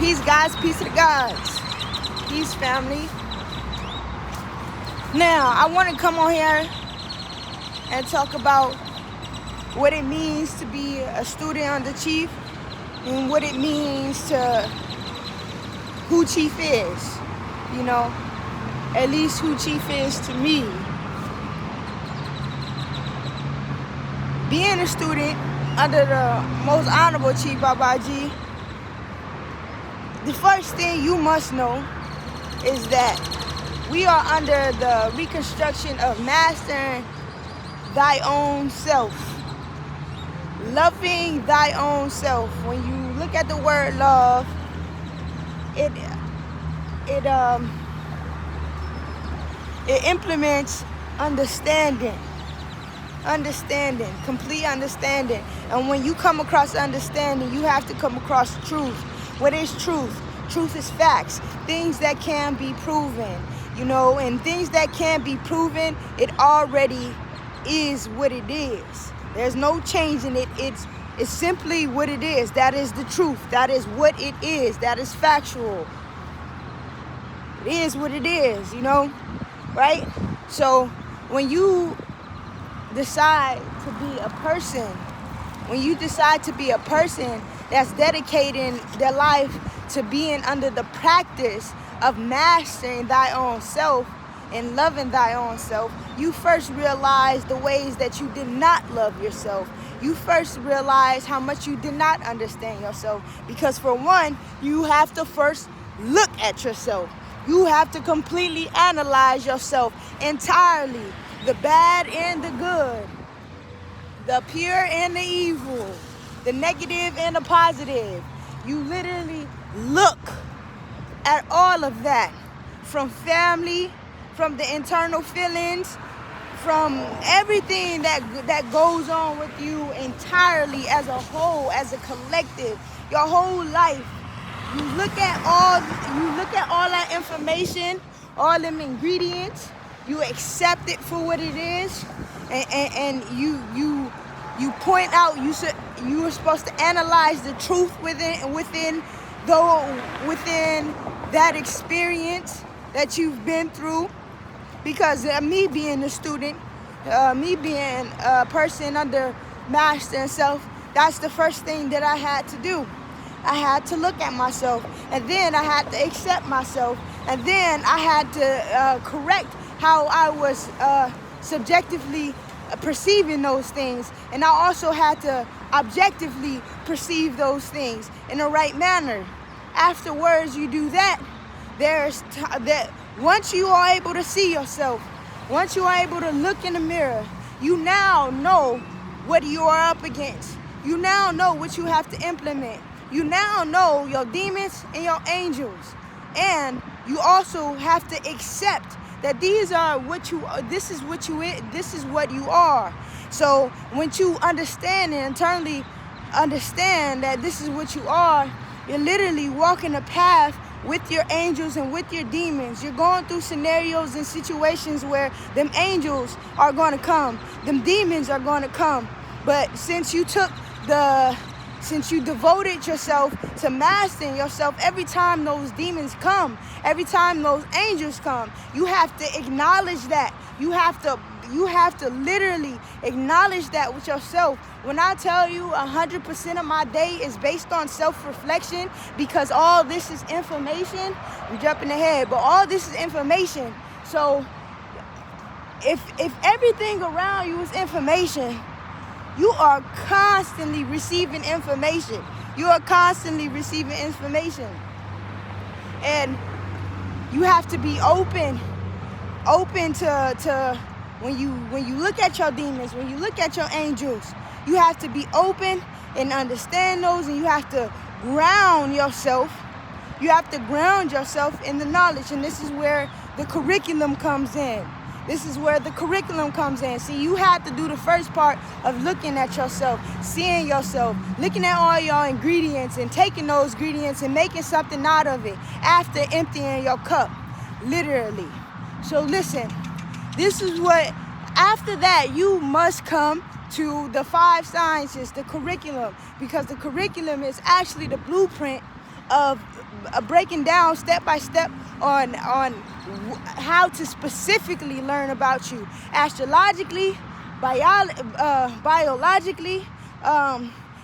Peace, guys. Peace to the gods. Peace, family. Now, I want to come on here and talk about what it means to be a student under Chief and what it means to who Chief is. You know, at least who Chief is to me. Being a student under the most honorable Chief Babaji, the first thing you must know is that we are under the reconstruction of mastering thy own self, loving thy own self. When you look at the word love, it implements understanding, complete understanding. And when you come across understanding, you have to come across truth. What is truth? Truth is facts, things that can be proven, you know, and things that can be proven, it already is what it is. There's no changing it. It's simply what it is. That is the truth. That is what it is. That is factual. It is what it is, you know, right? So when you decide to be a person, that's dedicating their life to being under the practice of mastering thy own self and loving thy own self, you first realize the ways that you did not love yourself. You first realize how much you did not understand yourself. Because for one, you have to first look at yourself. You have to completely analyze yourself entirely, the bad and the good, the pure and the evil, the negative and the positive. You literally look at all of that, from family, from the internal feelings, from everything that goes on with you entirely as a whole, as a collective, your whole life. You look at all that information, all them ingredients, you accept it for what it is, and you point out, you were supposed to analyze the truth within that experience that you've been through. Because me being a student, me being a person under master and self, that's the first thing that I had to do. I had to look at myself, and then I had to accept myself, and then I had to correct how I was subjectively perceiving those things, and I also had to objectively perceive those things in the right manner. Afterwards, you do that. Once you are able to see yourself, once you are able to look in the mirror, you now know what you are up against. You now know what you have to implement. You now know your demons and your angels. And you also have to accept that this is what you are. So once you understand and internally understand that this is what you are, you're literally walking a path with your angels and with your demons. You're going through scenarios and situations where them angels are going to come, them demons are going to come. But since you devoted yourself to mastering yourself, every time those demons come, every time those angels come, you have to acknowledge that. You have to literally acknowledge that with yourself. When I tell you 100% of my day is based on self-reflection, because all this is information, I'm jumping ahead, but all this is information. So if everything around you is information, you are constantly receiving information. You are constantly receiving information. And you have to be open to when you look at your demons, when you look at your angels, you have to be open and understand those, and you have to ground yourself. You have to ground yourself in the knowledge, and this is where the curriculum comes in. See, you have to do the first part of looking at yourself, seeing yourself, looking at all your ingredients and taking those ingredients and making something out of it after emptying your cup, literally. So listen, this is what, after that, you must come to the 5 sciences, the curriculum, because the curriculum is actually the blueprint of breaking down step by step on how to specifically learn about you astrologically, biologically,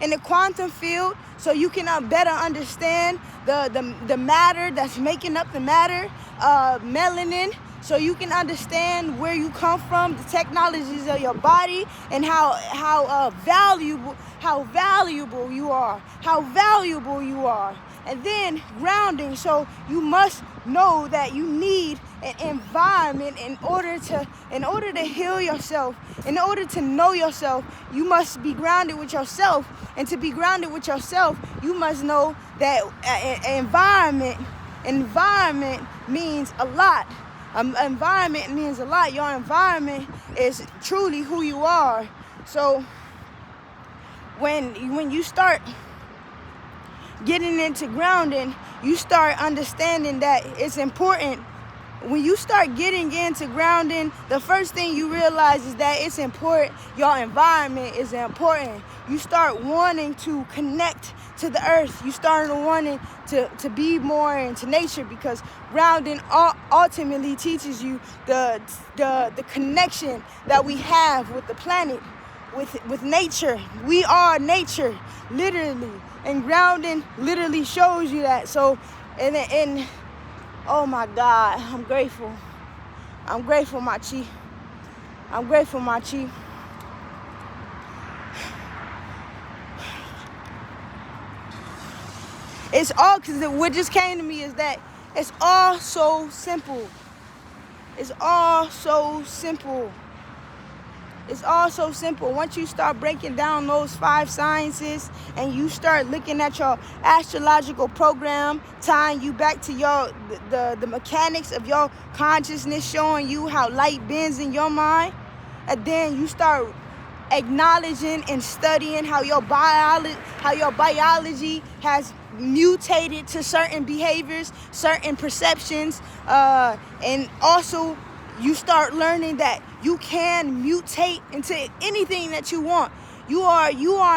in the quantum field, so you can better understand the matter that's making up the matter, melanin, so you can understand where you come from, the technologies of your body, and how valuable you are. And then grounding, so you must know that you need an environment in order to heal yourself, in order to know yourself. You must be grounded with yourself, and to be grounded with yourself, you must know that environment means a lot. Environment means a lot. Your environment is truly who you are. So when you start getting into grounding, you start understanding that it's important. When you start getting into grounding, the first thing you realize is that it's important. Your environment is important. You start wanting to connect to the earth. You start wanting to be more into nature, because grounding ultimately teaches you the connection that we have with the planet, with nature. We are nature, literally. And grounding literally shows you that. So, and oh my God, I'm grateful, my Chi. I'm grateful, my Chi. It's all, because what just came to me is that it's all so simple. It's all so simple. It's all so simple. Once you start breaking down those 5 sciences and you start looking at your astrological program, tying you back to the mechanics of your consciousness, showing you how light bends in your mind, and then you start acknowledging and studying how your biology has mutated to certain behaviors, certain perceptions, and also you start learning that you can mutate into anything that you want. You are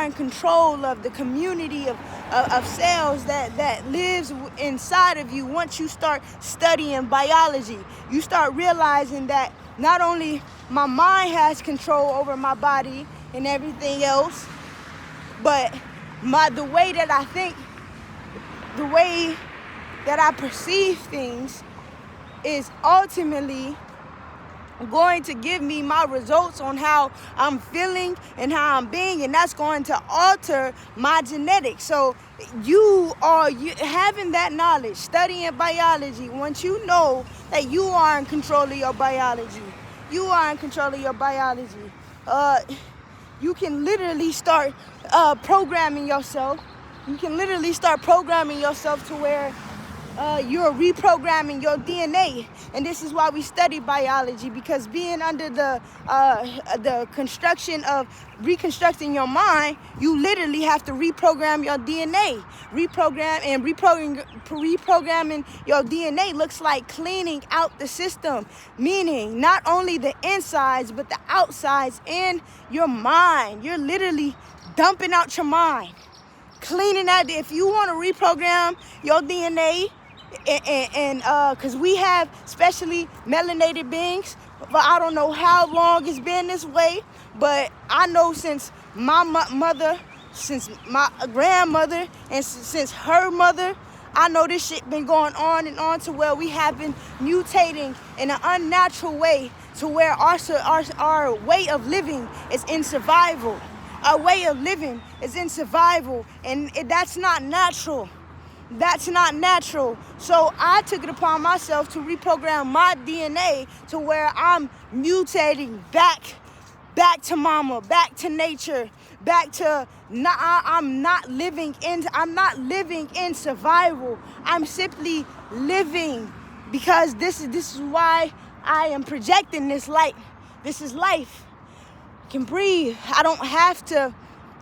in control of the community of cells that lives inside of you. Once you start studying biology, you start realizing that not only my mind has control over my body and everything else, but the way that I think, the way that I perceive things is ultimately going to give me my results on how I'm feeling and how I'm being, and that's going to alter my genetics. So you having that knowledge, studying biology, once you know that you are in control of your biology, you can literally start programming yourself. You can literally start programming yourself to where you're reprogramming your DNA. And this is why we study biology, because being under the construction of reconstructing your mind, you literally have to reprogram your DNA. Reprogramming your DNA looks like cleaning out the system, meaning not only the insides but the outsides in your mind. You're literally dumping out your mind, cleaning out. If you want to reprogram your DNA, and because we have specially melanated beings, but I don't know how long it's been this way, but I know since my mother, since my grandmother, and since her mother, I know this shit been going on and on, to where we have been mutating in an unnatural way, to where our way of living is in survival. Our way of living is in survival, and that's not natural. That's not natural. So I took it upon myself to reprogram my DNA to where I'm mutating back to mama, back to nature, back to I'm not living in survival. I'm simply living, because this is why I am projecting this light. This is life. I can breathe. I don't have to.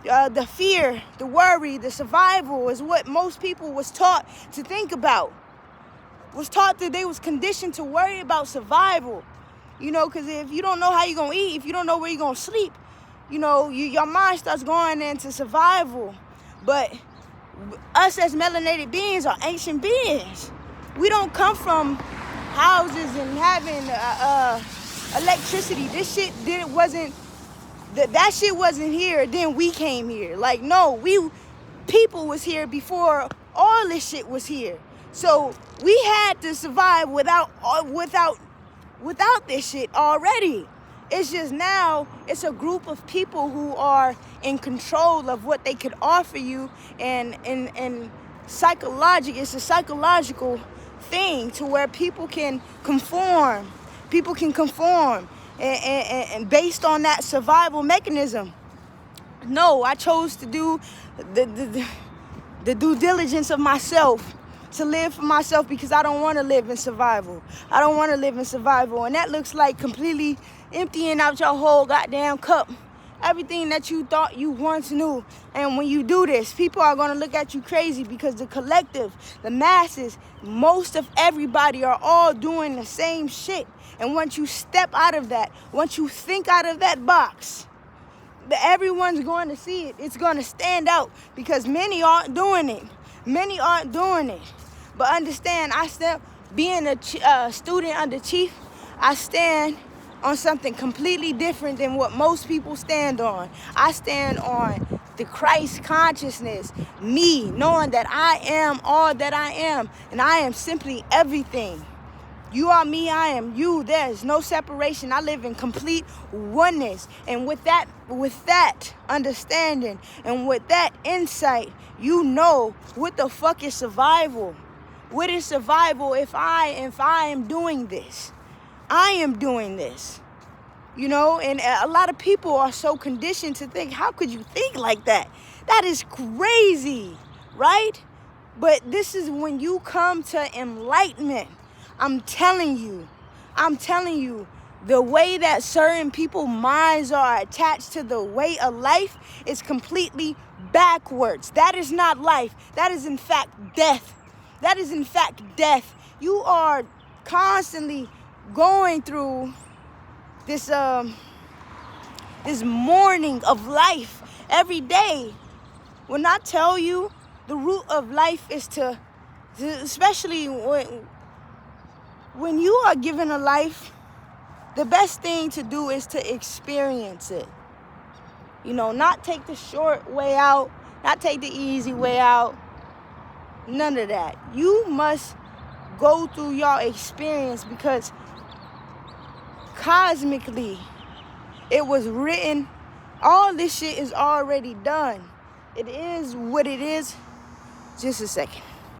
The fear, the worry, the survival is what most people was taught to think about. Was taught that they was conditioned to worry about survival. Because if you don't know how you're going to eat, if you don't know where you're going to sleep, your mind starts going into survival. But Us as melanated beings are ancient beings. We don't come from houses and having electricity. This shit that shit wasn't here. Then we came here. Like, no, people was here before all this shit was here. So we had to survive without this shit already. It's just now it's a group of people who are in control of what they could offer you, and it's a psychological thing to where people can conform. And based on that survival mechanism. No, I chose to do the due diligence of myself, to live for myself, because I don't want to live in survival. And that looks like completely emptying out your whole goddamn cup. Everything that you thought you once knew. And when you do this, people are going to look at you crazy, because the collective, the masses, most of everybody are all doing the same shit. And once you step out of that, once you think out of that box, everyone's going to see it. It's going to stand out, because many aren't doing it. But understand, being a student under Chief, I stand on something completely different than what most people stand on. I stand on the Christ consciousness, me, knowing that I am all that I am, and I am simply everything. You are me, I am you. There's no separation. I live in complete oneness. And with that understanding and with that insight, you know what the fuck is survival. What is survival if I am doing this? I am doing this. You know, and a lot of people are so conditioned to think, how could you think like that? That is crazy, right? But this is when you come to enlightenment. I'm telling you, the way that certain people's minds are attached to the way of life is completely backwards. That is not life. That is in fact death. You are constantly going through this mourning of life every day. When I tell you, the root of life is to especially when you are given a life, the best thing to do is to experience it. You know, not take the short way out, not take the easy way out. None of that. You must go through your experience, because cosmically, it was written, all this shit is already done. It is what it is. Just a second.